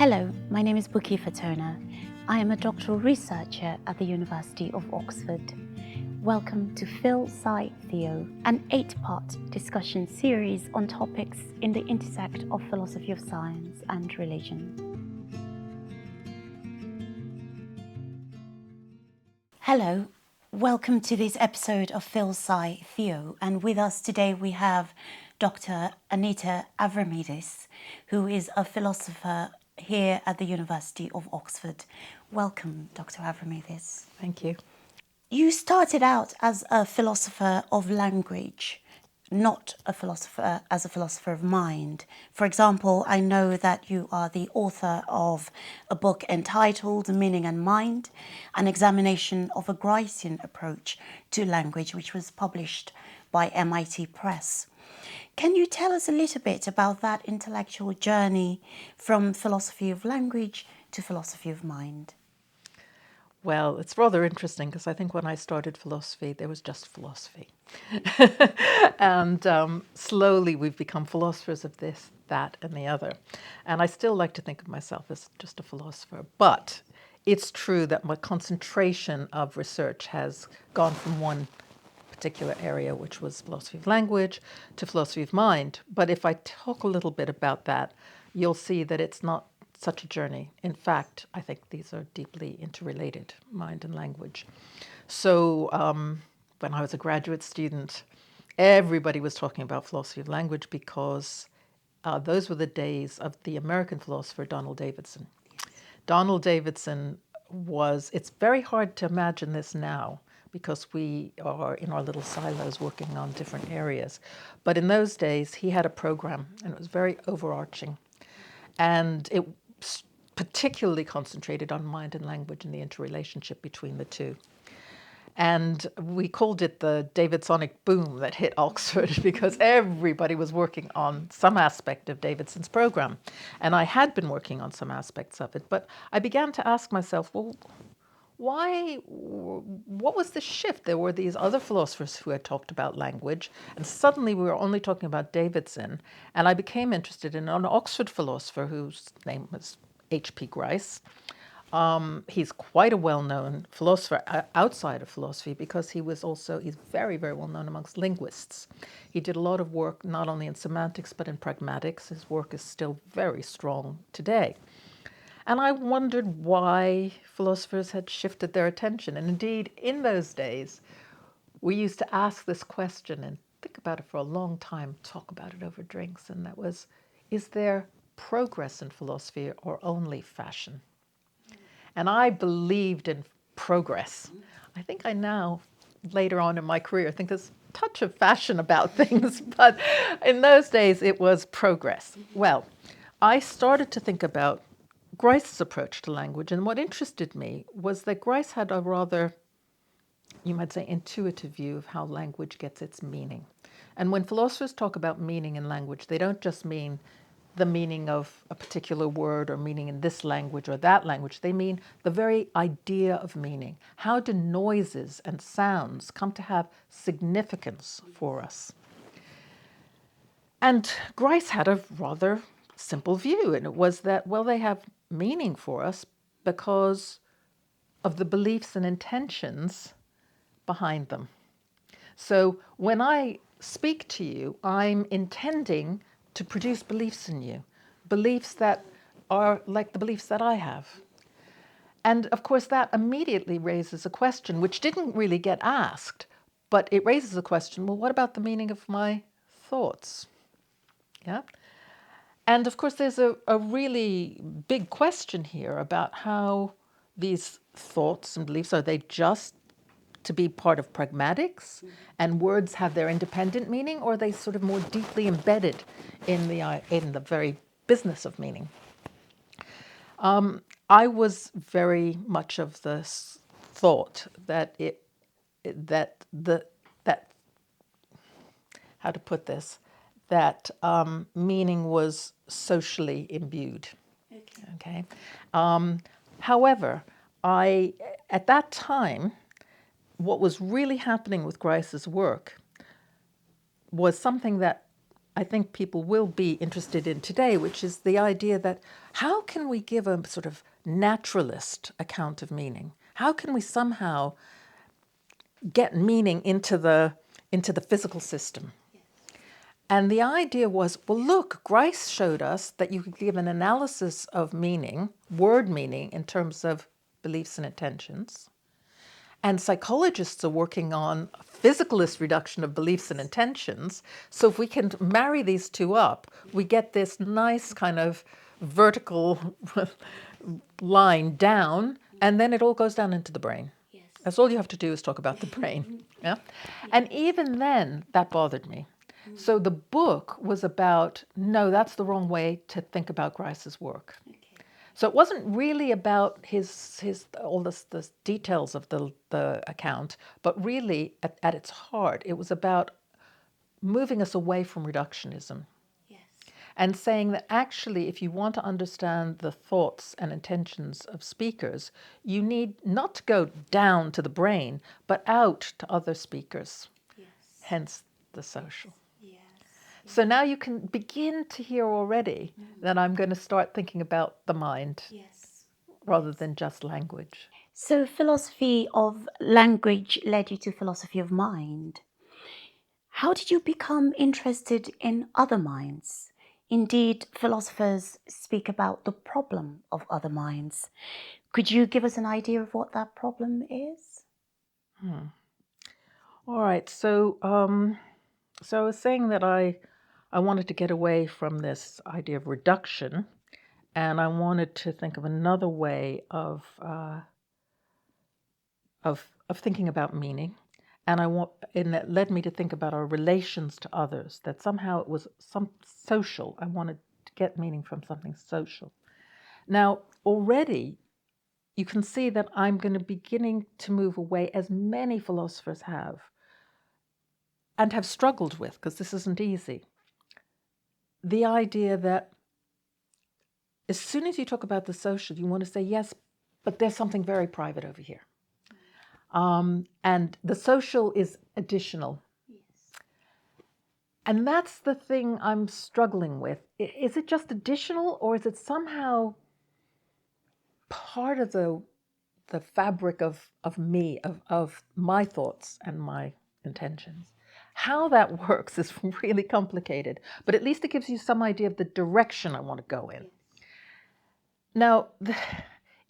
Hello, my name is Buki Fatona. I am a doctoral researcher at the University of Oxford. Welcome to Phil-Sci-Theo, an 8-part discussion series on topics in the intersect of philosophy of science and religion. Hello, welcome to this episode of Phil-Sci-Theo, and with us today we have Dr Anita Avramides, who is a philosopher here at the University of Oxford. Welcome, Dr Avramides. Thank you. You started out as a philosopher of language, not a philosopher as a philosopher of mind. For example, I know that you are the author of a book entitled Meaning and Mind, an examination of a Gricean approach to language, which was published by MIT Press. Can you tell us a little bit about that intellectual journey from philosophy of language to philosophy of mind? Well, it's rather interesting because I think when I started philosophy, there was just philosophy. And slowly we've become philosophers of this, that, and the other. And I still like to think of myself as just a philosopher. But it's true that my concentration of research has gone from one particular area, which was philosophy of language, to philosophy of mind. But if I talk a little bit about that, you'll see that it's not such a journey. In fact, I think these are deeply interrelated, mind and language. So when I was a graduate student, everybody was talking about philosophy of language because those were the days of the American philosopher Donald Davidson. Donald Davidson it's very hard to imagine this now because we are in our little silos working on different areas. But in those days, he had a program and it was very overarching. And it particularly concentrated on mind and language and the interrelationship between the two. And we called it the Davidsonic boom that hit Oxford because everybody was working on some aspect of Davidson's program. And I had been working on some aspects of it, but I began to ask myself, well, what was the shift? There were these other philosophers who had talked about language, and suddenly we were only talking about Davidson. And I became interested in an Oxford philosopher whose name was H.P. Grice. He's quite a well-known philosopher outside of philosophy because he's very, very well-known amongst linguists. He did a lot of work not only in semantics but in pragmatics. His work is still very strong today. And I wondered why philosophers had shifted their attention. And indeed, in those days, we used to ask this question and think about it for a long time, talk about it over drinks, and that was, is there progress in philosophy or only fashion? And I believed in progress. I think I now, later on in my career, think there's a touch of fashion about things, but in those days it was progress. Well, I started to think about Grice's approach to language, and what interested me was that Grice had a rather, you might say, intuitive view of how language gets its meaning. And when philosophers talk about meaning in language, they don't just mean the meaning of a particular word or meaning in this language or that language. They mean the very idea of meaning. How do noises and sounds come to have significance for us? And Grice had a rather simple view, and it was that, well, they have meaning for us because of the beliefs and intentions behind them. So when I speak to you, I'm intending to produce beliefs in you, beliefs that are like the beliefs that I have. And of course, that immediately raises a question which didn't really get asked, but it raises a question, well, what about the meaning of my thoughts? Yeah. And of course, there's a really big question here about how these thoughts and beliefs, are they just to be part of pragmatics and words have their independent meaning, or are they sort of more deeply embedded in the very business of meaning? I was very much of this thought that how to put this, that meaning was socially imbued. Okay. However, at that time, what was really happening with Grice's work was something that I think people will be interested in today, which is the idea that how can we give a sort of naturalist account of meaning? How can we somehow get meaning into the physical system? And the idea was, well, look, Grice showed us that you could give an analysis of meaning, word meaning, in terms of beliefs and intentions. And psychologists are working on a physicalist reduction of beliefs and intentions. So if we can marry these two up, we get this nice kind of vertical line down, and then it all goes down into the brain. Yes. That's all you have to do is talk about the brain. Yeah? And even then, that bothered me. So the book was about, no, that's the wrong way to think about Grice's work. Okay. So it wasn't really about his all the details of the account, but really at its heart, it was about moving us away from reductionism. Yes. And saying that actually, if you want to understand the thoughts and intentions of speakers, you need not to go down to the brain, but out to other speakers. Yes. Hence the social. Yes. So now you can begin to hear already that I'm going to start thinking about the mind Yes. rather than just language. So philosophy of language led you to philosophy of mind. How did you become interested in other minds? Indeed, philosophers speak about the problem of other minds. Could you give us an idea of what that problem is? All right. So I was saying that I wanted to get away from this idea of reduction, and I wanted to think of another way of thinking about meaning. And that led me to think about our relations to others, that somehow it was some social. I wanted to get meaning from something social. Now, already you can see that I'm going to beginning to move away, as many philosophers have, and have struggled with, because this isn't easy. The idea that as soon as you talk about the social, you want to say, yes, but there's something very private over here. And the social is additional. Yes. And that's the thing I'm struggling with. Is it just additional, or is it somehow part of the fabric of me, of my thoughts and my intentions? How that works is really complicated, but at least it gives you some idea of the direction I want to go in. Yes. Now,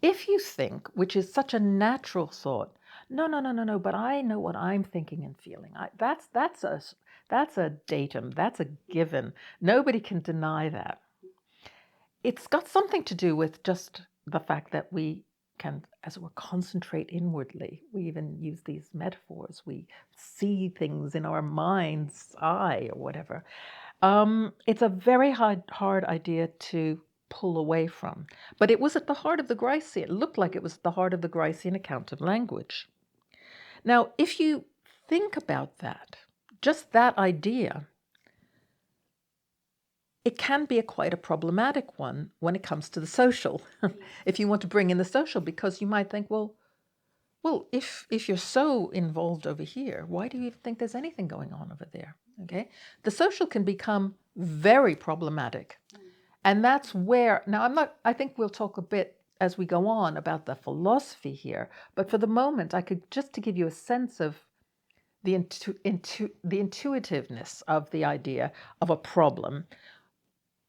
if you think, which is such a natural thought, no, but I know what I'm thinking and feeling. That's a datum, that's a given. Nobody can deny that. It's got something to do with just the fact that we can, as it were, concentrate inwardly. We even use these metaphors. We see things in our mind's eye or whatever. It's a very hard idea to pull away from. But it was at the heart of the Gricean. It looked like it was at the heart of the Gricean account of language. Now, if you think about that, just that idea, it can be quite a problematic one when it comes to the social. If you want to bring in the social, because you might think, well, if you're so involved over here, why do you even think there's anything going on over there? Okay, the social can become very problematic, and that's where I think we'll talk a bit as we go on about the philosophy here. But for the moment, I could just to give you a sense of the intuitiveness of the idea of a problem.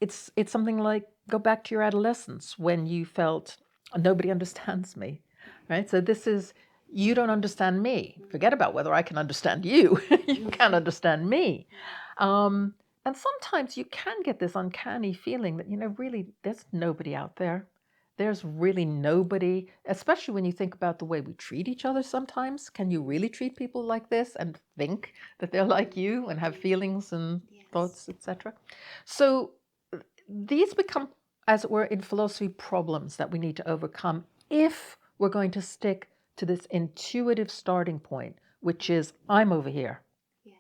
It's something like, go back to your adolescence when you felt nobody understands me, right? So this is, you don't understand me. Forget about whether I can understand you. You can't understand me. And sometimes you can get this uncanny feeling that, really, there's nobody out there. There's really nobody, especially when you think about the way we treat each other sometimes. Can you really treat people like this and think that they're like you and have feelings and thoughts, etc.? So these become, as it were, in philosophy, problems that we need to overcome if we're going to stick to this intuitive starting point, which is, I'm over here. Yes.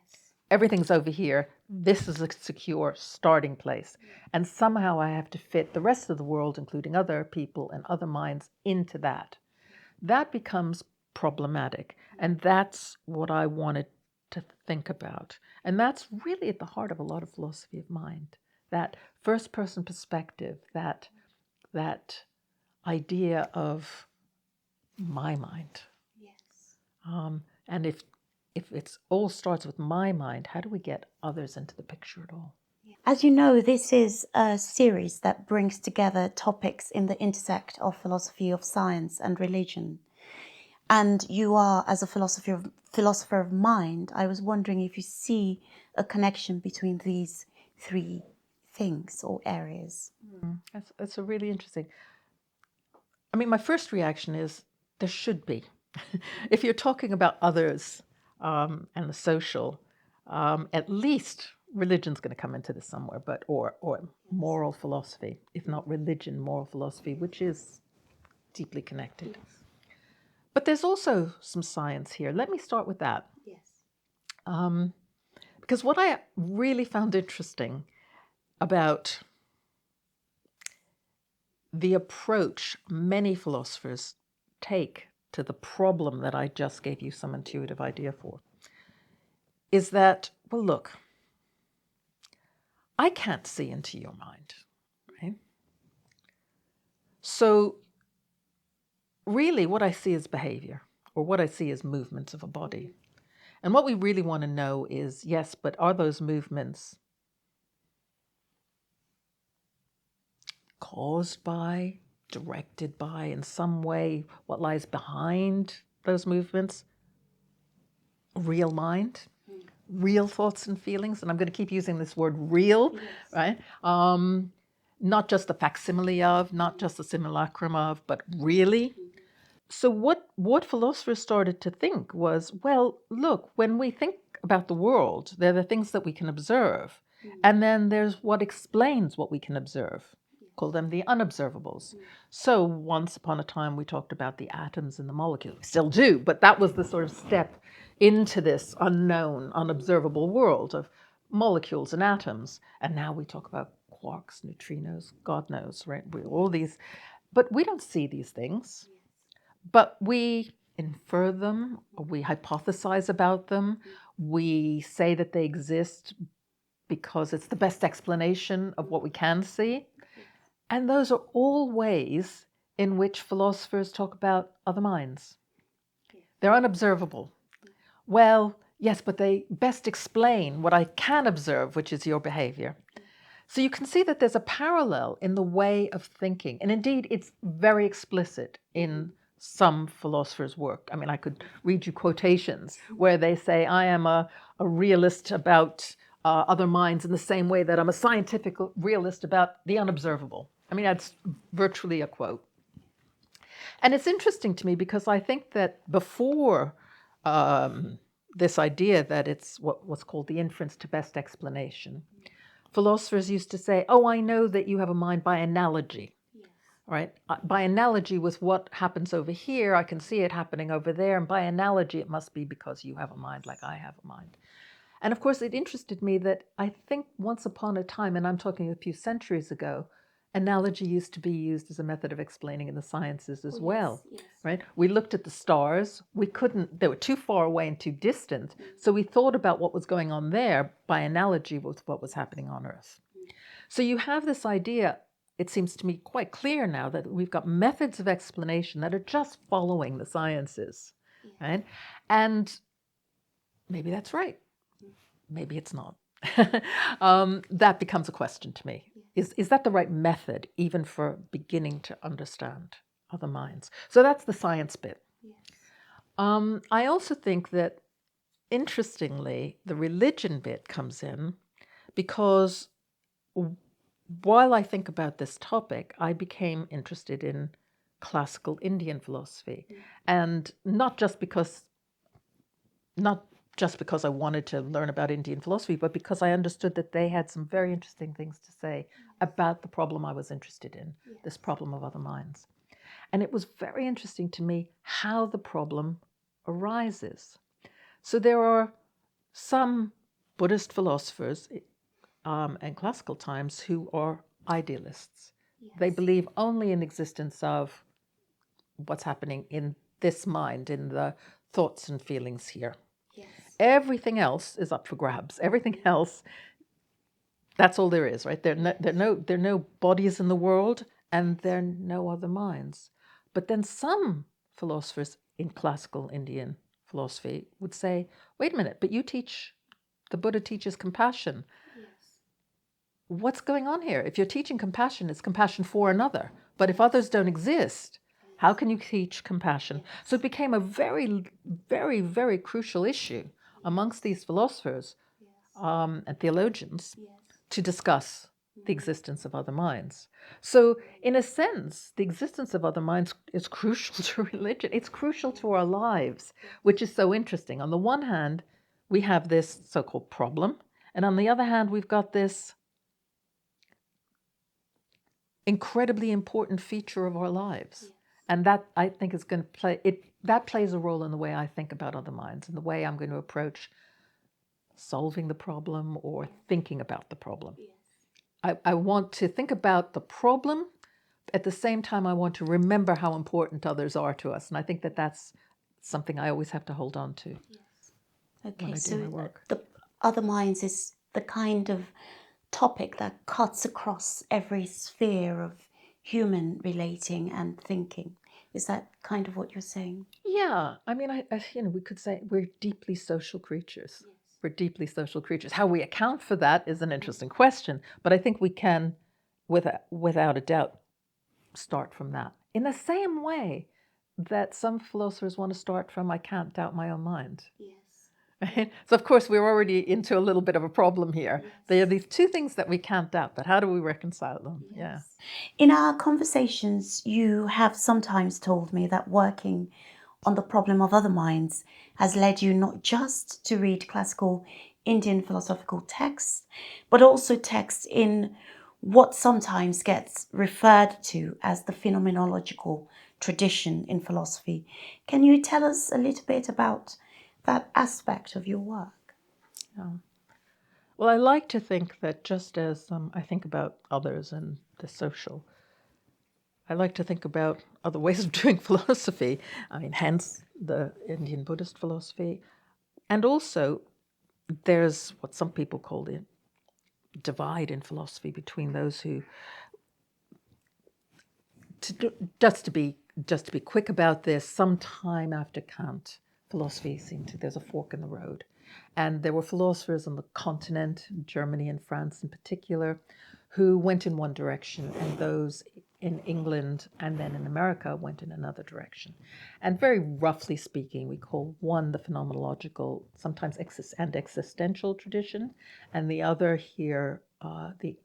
Everything's over here. This is a secure starting place. And somehow I have to fit the rest of the world, including other people and other minds, into that. That becomes problematic. And that's what I wanted to think about. And that's really at the heart of a lot of philosophy of mind, that first-person perspective, that idea of my mind. Yes. And if it all starts with my mind, how do we get others into the picture at all? As you know, this is a series that brings together topics in the intersect of philosophy of science and religion. And you are, as a philosopher of mind, I was wondering if you see a connection between these three things or areas. That's a really interesting. I mean, my first reaction is there should be. If you're talking about others and the social, at least religion's going to come into this somewhere, but or moral philosophy, if not religion, moral philosophy, which is deeply connected. But there's also some science here. Let me start with that. Yes. Because what I really found interesting about the approach many philosophers take to the problem that I just gave you some intuitive idea for is that, well, look, I can't see into your mind, right? So really what I see is behavior, or what I see is movements of a body. And what we really want to know is, yes, but are those movements caused by, directed by, in some way, what lies behind those movements? Real mind, real thoughts and feelings. And I'm going to keep using this word real, right? Not just a facsimile of, not just a simulacrum of, but really. So what philosophers started to think was, well, look, when we think about the world, there are the things that we can observe. And then there's what explains what we can observe. Call them the unobservables. So once upon a time, we talked about the atoms and the molecules. We still do, but that was the sort of step into this unknown, unobservable world of molecules and atoms. And now we talk about quarks, neutrinos, God knows, right? All these, but we don't see these things. But we infer them, we hypothesize about them, we say that they exist because it's the best explanation of what we can see. And those are all ways in which philosophers talk about other minds. They're unobservable. Well, yes, but they best explain what I can observe, which is your behavior. So you can see that there's a parallel in the way of thinking. And indeed, it's very explicit in some philosophers' work. I mean, I could read you quotations where they say, I am a realist about other minds in the same way that I'm a scientific realist about the unobservable. I mean, that's virtually a quote. And it's interesting to me because I think that before this idea that it's what's called the inference to best explanation, philosophers used to say, oh, I know that you have a mind by analogy. Right? By analogy with what happens over here, I can see it happening over there. And by analogy, it must be because you have a mind like I have a mind. And of course, it interested me that I think once upon a time, and I'm talking a few centuries ago, analogy used to be used as a method of explaining in the sciences as well. Yes. Right? We looked at the stars. They were too far away and too distant. So we thought about what was going on there by analogy with what was happening on Earth. So you have this idea, it seems to me quite clear now, that we've got methods of explanation that are just following the sciences, right? And maybe that's right. Maybe it's not. That becomes a question to me. Is that the right method, even for beginning to understand other minds? So that's the science bit. I also think that, interestingly, the religion bit comes in because while I think about this topic, I became interested in classical Indian philosophy. And not just because I wanted to learn about Indian philosophy, but because I understood that they had some very interesting things to say about the problem I was interested in, this problem of other minds. And it was very interesting to me how the problem arises. So there are some Buddhist philosophers and classical times who are idealists. They believe only in the existence of what's happening in this mind, in the thoughts and feelings here. Everything else is up for grabs. Everything else, that's all there is, right? There are no bodies in the world, and there are no other minds. But then some philosophers in classical Indian philosophy would say, wait a minute, but the Buddha teaches compassion. What's going on here? If you're teaching compassion, it's compassion for another. But if others don't exist, how can you teach compassion? So it became a very, very, very crucial issue amongst these philosophers and theologians to discuss the existence of other minds. So, in a sense, the existence of other minds is crucial to religion. It's crucial to our lives, which is so interesting. On the one hand, we have this so-called problem, and on the other hand, we've got this incredibly important feature of our lives. And that, I think, is going to that plays a role in the way I think about other minds and the way I'm going to approach solving the problem or thinking about the problem. I want to think about the problem. At the same time, I want to remember how important others are to us. And I think that that's something I always have to hold on to. Okay, so the other minds is the kind of topic that cuts across every sphere of human relating and thinking. Is that kind of what you're saying? Yeah, I mean, we could say we're deeply social creatures. We're deeply social creatures. How we account for that is an interesting question, but I think we can, without a doubt, start from that. In the same way that some philosophers want to start from, I can't doubt my own mind. Right? So, of course, we're already into a little bit of a problem here. There are these two things that we can't doubt, but how do we reconcile them? Yeah. In our conversations, you have sometimes told me that working on the problem of other minds has led you not just to read classical Indian philosophical texts, but also texts in what sometimes gets referred to as the phenomenological tradition in philosophy. Can you tell us a little bit about that aspect of your work? Yeah. Well, I like to think that just as I think about others and the social, I like to think about other ways of doing philosophy. I mean, hence the Indian Buddhist philosophy. And also, there's what some people call the divide in philosophy between those who, just to be quick about this, sometime after Kant, philosophy seemed to, there's a fork in the road. And there were philosophers on the continent, Germany and France in particular, who went in one direction, and those in England and then in America went in another direction. And very roughly speaking, we call one the phenomenological, sometimes existential tradition, and the other here the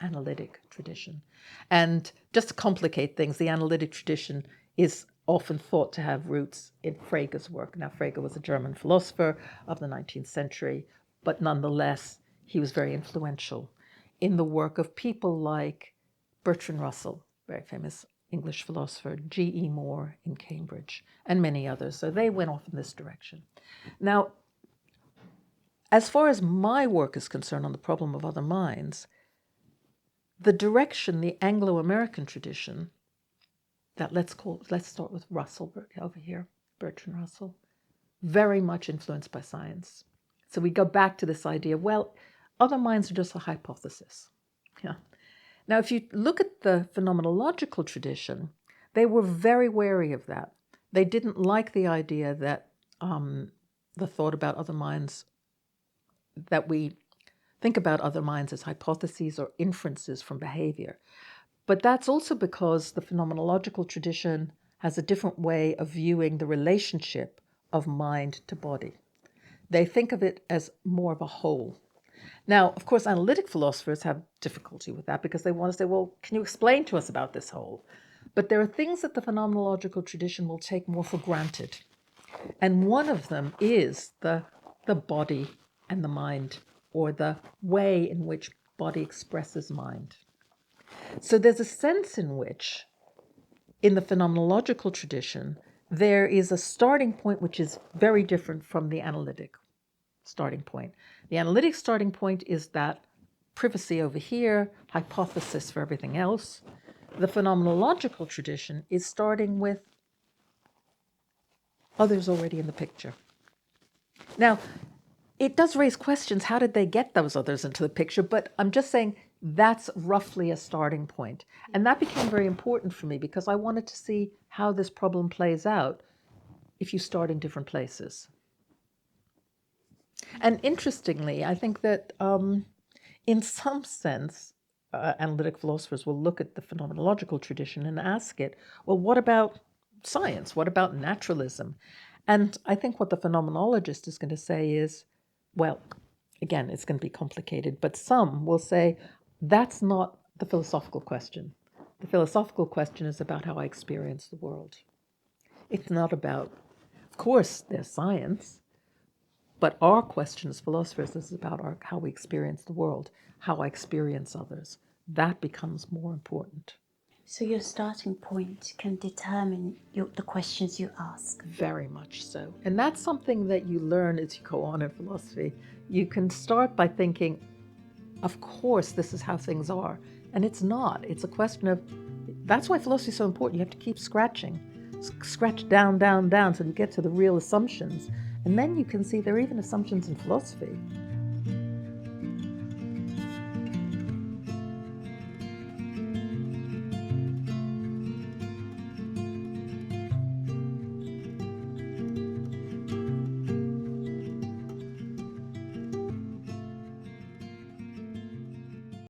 analytic tradition. And just to complicate things, the analytic tradition is often thought to have roots in Frege's work. Now, Frege was a German philosopher of the 19th century, but nonetheless, he was very influential in the work of people like Bertrand Russell, very famous English philosopher, G.E. Moore in Cambridge, and many others. So they went off in this direction. Now, as far as my work is concerned on the problem of other minds, the direction, the Anglo-American tradition, that let's start with Russell over here, Bertrand Russell, very much influenced by science. So we go back to this idea, well, other minds are just a hypothesis. Yeah. Now, if you look at the phenomenological tradition, they were very wary of that. They didn't like the idea that the thought about other minds, that we think about other minds as hypotheses or inferences from behavior. But that's also because the phenomenological tradition has a different way of viewing the relationship of mind to body. They think of it as more of a whole. Now, of course, analytic philosophers have difficulty with that because they want to say, well, can you explain to us about this whole? But there are things that the phenomenological tradition will take more for granted. And one of them is the body and the mind, or the way in which body expresses mind. So there's a sense in which, in the phenomenological tradition, there is a starting point which is very different from the analytic starting point. The analytic starting point is that privacy over here, hypothesis for everything else. The phenomenological tradition is starting with others already in the picture. Now, it does raise questions. How did they get those others into the picture? But I'm just saying that's roughly a starting point. And that became very important for me because I wanted to see how this problem plays out if you start in different places. And interestingly, I think that in some sense, analytic philosophers will look at the phenomenological tradition and ask it, well, what about science? What about naturalism? And I think what the phenomenologist is going to say is, well, again, it's going to be complicated, but some will say that's not the philosophical question. The philosophical question is about how I experience the world. It's not about, of course, there's science, but our question as philosophers is about how we experience the world, how I experience others. That becomes more important. So your starting point can determine the questions you ask. Very much so. And that's something that you learn as you go on in philosophy. You can start by thinking, of course, this is how things are. And it's not. It's a question of, that's why philosophy is so important. You have to keep scratching. Scratch down, down, down, so you get to the real assumptions. And then you can see there are even assumptions in philosophy